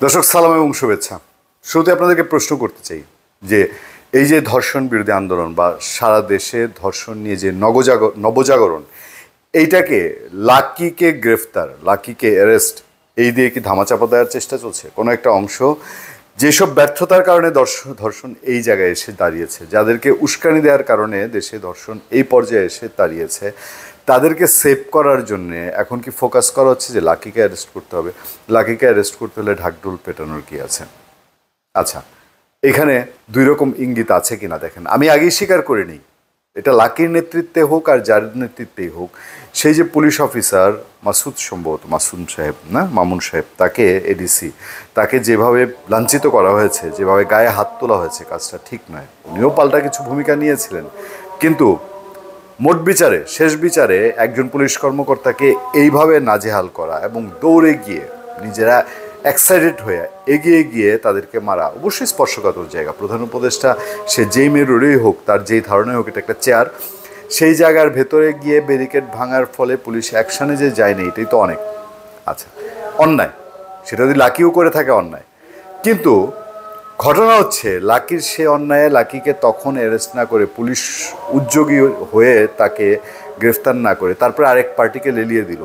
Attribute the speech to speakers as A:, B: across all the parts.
A: দর্শক সালাম এবং শুভেচ্ছা। শুরুতে আপনাদেরকে প্রশ্ন করতে চাই যে এই যে ধর্ষণ বিরোধী আন্দোলন বা সারা দেশে ধর্ষণ নিয়ে যে নবজাগরণ, এইটাকে লাকিকে গ্রেফতার, লাকিকে অ্যারেস্ট, এই দিয়ে কি ধামাচাপা দেওয়ার চেষ্টা চলছে? কোনো একটা অংশ যেসব ব্যর্থতার কারণে ধর্ষণ এই জায়গায় এসে দাঁড়িয়েছে, যাদেরকে উস্কানি দেওয়ার কারণে দেশে ধর্ষণ এই পর্যায়ে এসে দাঁড়িয়েছে, তাদেরকে সেভ করার জন্যে এখন কি ফোকাস করা হচ্ছে যে লাকিকে অ্যারেস্ট করতে হবে? লাকিকে অ্যারেস্ট করতে হলে ঢাকঢোল পেটানোর কি আছে? আচ্ছা, এখানে দুই রকম ইঙ্গিত আছে কিনা দেখেন। আমি আগেই স্বীকার করে নিই, এটা লাকির নেতৃত্বে হোক আর যার নেতৃত্বেই হোক, সেই যে পুলিশ অফিসার মাসুদ, সম্ভবত মাসুম সাহেব না মামুন সাহেব, তাকে এডিসি, তাকে যেভাবে লাঞ্ছিত করা হয়েছে, যেভাবে গায়ে হাত তোলা হয়েছে, কাজটা ঠিক নয়। উনিও পাল্টা কিছু ভূমিকা নিয়েছিলেন, কিন্তু মোট বিচারে, শেষ বিচারে একজন পুলিশ কর্মকর্তাকে এইভাবে নাজেহাল করা এবং দৌড়ে গিয়ে নিজেরা এক্সাইটেড হয়ে এগিয়ে গিয়ে তাদেরকে মারা অবশ্যই স্পর্শকাতর জায়গা। প্রধান উপদেষ্টা সে যেই মেরুরেই হোক, তার যেই ধারণাই হোক, এটা একটা চেয়ার, সেই জায়গার ভেতরে গিয়ে ব্যারিকেড ভাঙার ফলে পুলিশ অ্যাকশানে যে যায়নি, এটাই তো অনেক। আচ্ছা, অন্যায়, সেটা যদি লাকিও করে থাকে অন্যায়, কিন্তু ঘটনা হচ্ছে লাকির সে অন্যায়ে লাকিকে তখন অ্যারেস্ট না করে, পুলিশ উদ্যোগী হয়ে তাকে গ্রেফতার না করে, তারপরে আরেক পার্টিকে লেলিয়ে দিল।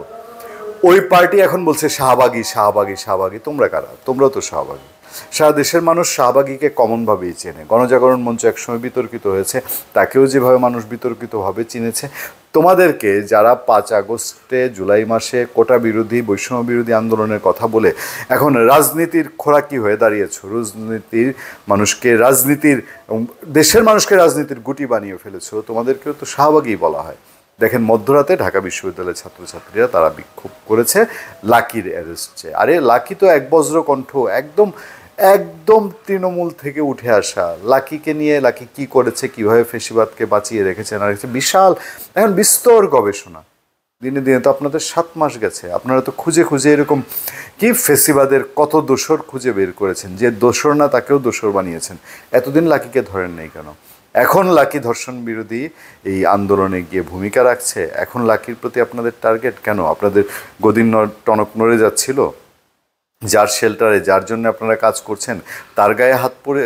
A: ওই পার্টি এখন বলছে শাহবাগী শাহবাগী শাহবাগী। তোমরা কারা? তোমরাও তো শাহবাগী। সারা দেশের মানুষ শাহবাগীকে কমনভাবেই চেনে। গণজাগরণ মঞ্চ একসময় বিতর্কিত হয়েছে, তাকেও যেভাবে মানুষ বিতর্কিতভাবে চিনেছে। তোমাদেরকে যারা ৫ আগস্টে, জুলাই মাসে কোটা বিরোধী, বৈষম্য বিরোধী আন্দোলনের কথা বলে এখন রাজনীতির খোরাকি হয়ে দাঁড়িয়েছ, দেশের মানুষকে রাজনীতির গুটি বানিয়ে ফেলেছো, তোমাদেরকেও তো শাহবাগী বলা হয়। দেখেন, মধ্যরাতে ঢাকা বিশ্ববিদ্যালয়ের ছাত্রছাত্রীরা তারা বিক্ষোভ করেছে লাকির অ্যারেস্টে। আরে লাকি তো এক বজ্র কণ্ঠ, একদম একদম তৃণমূল থেকে উঠে আসা। লাকিকে নিয়ে লাকি কি করেছে, কিভাবে ফেসিবাদকে বাঁচিয়ে রেখেছেন, আর বিশাল এখন বিস্তর গবেষণা। দিনে দিনে তো আপনাদের 7 মাস গেছে, আপনারা তো খুঁজে খুঁজে এরকম কি ফেসিবাদের কত দোসর খুঁজে বের করেছেন, যে দোসর না তাকেও দোসর বানিয়েছেন। এতদিন লাকিকে ধরেন নেই কেন? এখন লাকি ধর্ষণ বিরোধী এই আন্দোলনে গিয়ে ভূমিকা রাখছে, এখন লাকির প্রতি আপনাদের টার্গেট কেন? আপনাদের গদির টনক নড়ে যাচ্ছিল? যার শেল্টারে, যার জন্য আপনারা কাজ করছেন, তার গায়ে হাত পড়ে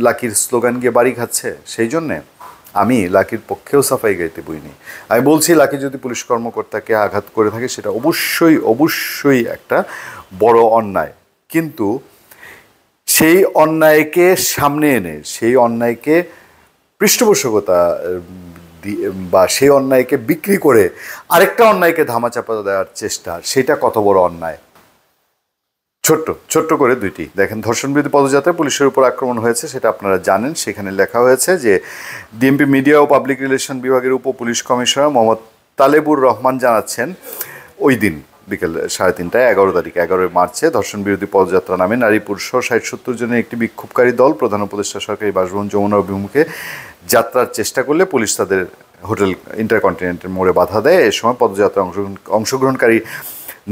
A: লাকির স্লোগান গিয়ে বাড়ি খাচ্ছে সেই জন্যে? আমি লাকির পক্ষেও সাফাই গাইতে বইনি। আমি বলছি, লাকি যদি পুলিশ কর্মকর্তাকে আঘাত করে থাকে, সেটা অবশ্যই অবশ্যই একটা বড় অন্যায়। কিন্তু সেই অন্যায়কে সামনে এনে, সেই অন্যায়কে পৃষ্ঠপোষকতা বা সেই অন্যায়কে বিক্রি করে আরেকটা অন্যায়কে ধামাচাপা দেওয়ার চেষ্টা, সেটা কত বড় অন্যায়? ছোট্ট করে দুইটি দেখেন। ধর্ষণ বিরোধী পদযাত্রায় পুলিশের উপর আক্রমণ হয়েছে, সেটা আপনারা জানেন। সেখানে লেখা হয়েছে যে ডিএমপি মিডিয়া ও পাবলিক রিলেশন বিভাগের উপ পুলিশ কমিশনার মোহাম্মদ তালেবুর রহমান জানাচ্ছেন, ওই দিন বিকেল 3:30টায় 11 তারিখ 11 মার্চে ধর্ষণ বিরোধী পদযাত্রা নামে নারী পুরুষ 60-70 জনের একটি বিক্ষোভকারী দল প্রধান উপদেষ্টা সরকারি বাসভবন যমুনা অভিমুখে যাত্রার চেষ্টা করলে পুলিশ তাদের হোটেল ইন্টারকন্টিনেন্টের মোড়ে বাধা দেয়। এ সময় পদযাত্রায় অংশগ্রহণকারী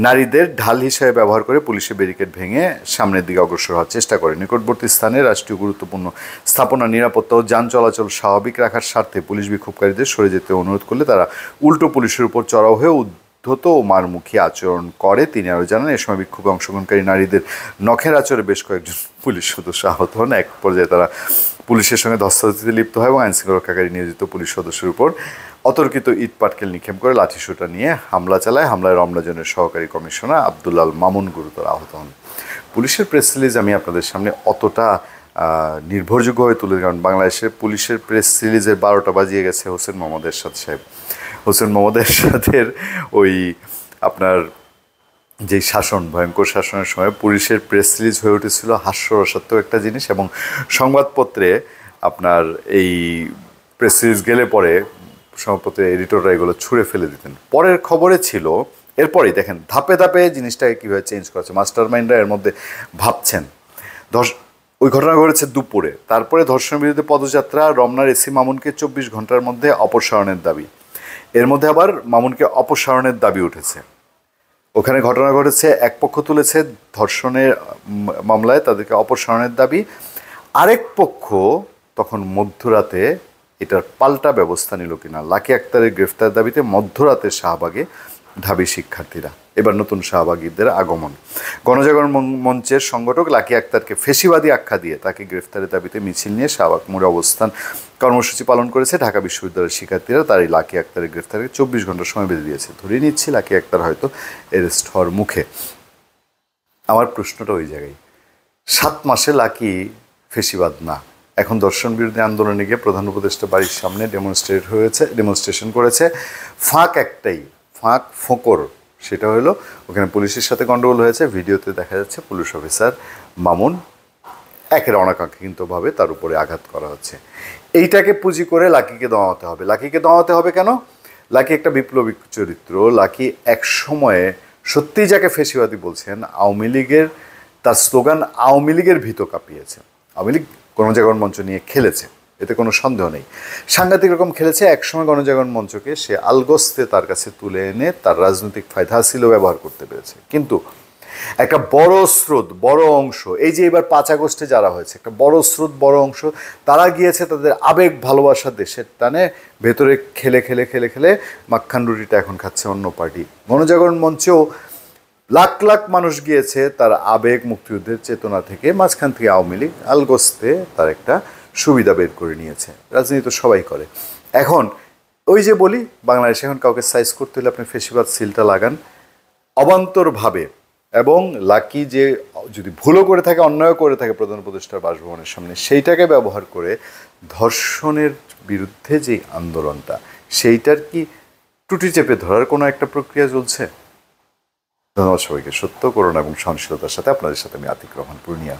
A: নারীদের ঢাল হিসেবে ব্যবহার করে পুলিশের ব্যারিকেড ভেঙে সামনের দিকে অগ্রসর হওয়ার চেষ্টা করে। নিকটবর্তী স্থানে রাষ্ট্রীয় গুরুত্বপূর্ণ স্থাপনা, নিরাপত্তা ও যান চলাচল স্বাভাবিক রাখার স্বার্থে পুলিশ বিক্ষোভকারীদের সরে যেতে অনুরোধ করলে তারা উল্টো পুলিশের উপর চড়াও হয়ে উদ্ধত ও মারমুখী আচরণ করে। তিনি আরও জানান, এ সময় বিক্ষোভে অংশগ্রহণকারী নারীদের নখের আচরে বেশ কয়েকজন পুলিশ সদস্য আহত হন। এক পর্যায়ে তারা পুলিশের সঙ্গে ধস্তাধস্তিতে লিপ্ত হয় এবং আইনশৃঙ্খলা রক্ষাকারী নিয়োজিত পুলিশ সদস্যের উপর অতর্কিত ইট পাটকেল নিক্ষেপ করে লাঠিসোঁটা নিয়ে হামলা চালায়। হামলায় রমনা জোনের সহকারী কমিশনার আব্দুল্লাল মামুন গুরুতর আহত হন। পুলিশের প্রেস রিলিজ আমি আপনাদের সামনে অতটা নির্ভরযোগ্যভাবে তুলে, কারণ বাংলাদেশের পুলিশের প্রেস রিলিজের 12টা বাজিয়ে গেছে হোসেন মোহাম্মদ এরশাদ সাহেব। হোসেন মোহাম্মদ এরশাদের ওই আপনার যেই শাসন, ভয়ঙ্কর শাসনের সময় পুলিশের প্রেস রিলিজ হয়ে উঠেছিল হাস্যরসাত্মক একটা জিনিস, এবং সংবাদপত্রে আপনার এই প্রেস রিলিজ গেলে পরে সংবাদপত্রের এডিটররা এগুলো ছুঁড়ে ফেলে দিতেন। পরের খবরে ছিল, এরপরেই দেখেন ধাপে ধাপে জিনিসটাকে কীভাবে চেঞ্জ করেছে, মাস্টার মাইন্ডরা এর মধ্যে ভাবছেন। ওই ঘটনা ঘটেছে দুপুরে। তারপরে ধর্ষণ বিরোধী পদযাত্রা, রমনার এসি মামুনকে 24 ঘন্টার মধ্যে অপসারণের দাবি। এর মধ্যে আবার মামুনকে অপসারণের দাবি উঠেছে। ওখানে ঘটনা ঘটেছে, এক পক্ষ তুলেছে ধর্ষণের মামলায় তাদেরকে অপসারণের দাবি, আরেক পক্ষ তখন মধ্যরাতে এটার পাল্টা ব্যবস্থা নিল কিনা। লাকি আক্তারের গ্রেফতার দাবিতে মধ্যরাতে শাহবাগে ঢাবি শিক্ষার্থীরা, এবার নতুন শাহবাগীদের আগমন। গণজাগরণ মঞ্চের সংগঠক লাকি আক্তারকে ফেসিবাদী আখ্যা দিয়ে তাকে গ্রেফতারের দাবিতে মিছিল নিয়ে শাহবাগ মোড়ে অবস্থান কর্মসূচি পালন করেছে ঢাকা বিশ্ববিদ্যালয়ের শিক্ষার্থীরা। তার এই লাকি আক্তারের গ্রেফতারে 24 ঘন্টা সময় বেঁধে দিয়েছে। ধরে নিচ্ছি লাকি আক্তার হয়তো অ্যারেস্ট হওয়ার মুখে। আমার প্রশ্নটা ওই জায়গায়, 7 মাসে লাকি ফেসিবাদ না, এখন দর্শন বিরোধী আন্দোলনে গিয়ে প্রধান উপদেষ্টা বাড়ির সামনে ডেমনস্ট্রেশন করেছে। ফাঁক একটাই, ফাঁক ফোঁকর, সেটা হলো ওখানে পুলিশের সাথে গন্ডগোল হয়েছে। ভিডিওতে দেখা যাচ্ছে পুলিশ অফিসার মামুন একের অনাকাঙ্ক্ষিতভাবে তার উপরে আঘাত করা হচ্ছে। এইটাকে পুঁজি করে লাকিকে দমাতে হবে। লাকিকে দমাতে হবে কেন? লাকি একটা বিপ্লবী চরিত্র। লাকি এক সময়ে সত্যিই যাকে ফেসিবাদী বলছেন, আওয়ামী লীগের, তার স্লোগান আওয়ামী লীগের ভীত কাঁপিয়েছে। আওয়ামী লীগ গণজাগরণ মঞ্চ নিয়ে খেলেছে, এতে কোনো সন্দেহ নেই। সাংঘাতিক রকম খেলেছে। একসময় গণজাগরণ মঞ্চকে সে আলগোস্তে তার কাছে তুলে এনে তার রাজনৈতিক ফায়দা হাসিলও ব্যবহার করতে পেরেছে। কিন্তু একটা বড় স্রোত, বড় অংশ, এই যে এবার 5 আগস্টে যারা হয়েছে, একটা বড় স্রোত, বড় অংশ, তারা গিয়েছে তাদের আবেগ ভালোবাসা দেশের টানে ভেতরে খেলে খেলে খেলে খেলে মাক্খান রুটিটা এখন খাচ্ছে অন্য পার্টি। গণজাগরণ মঞ্চেও লাখ লাখ মানুষ গিয়েছে তার আবেগ মুক্তিযুদ্ধের চেতনা থেকে, মাঝখান থেকে আওয়ামী লীগ আলগোস্তে তার একটা সুবিধা বের করে নিয়েছে। রাজনীতি তো সবাই করে। এখন ওই যে বলি, বাংলাদেশে এখন কাউকে সাইজ করতে হলে আপনি ফেসিবাদ সিলটা লাগান অবান্তরভাবে। এবং লাকি যে যদি ভুলও করে থাকে, অন্যায় করে থাকে প্রধান উপদেষ্টার বাসভবনের সামনে, সেইটাকে ব্যবহার করে ধর্ষণের বিরুদ্ধে যে আন্দোলনটা, সেইটার কি টুটি চেপে ধরার কোনো একটা প্রক্রিয়া চলছে? ধন্যবাদ সবাইকে। সত্য, করুণা এবং সহনশীলতার সাথে আপনাদের সাথে আমি আতিক রহমান পূর্ণিয়া।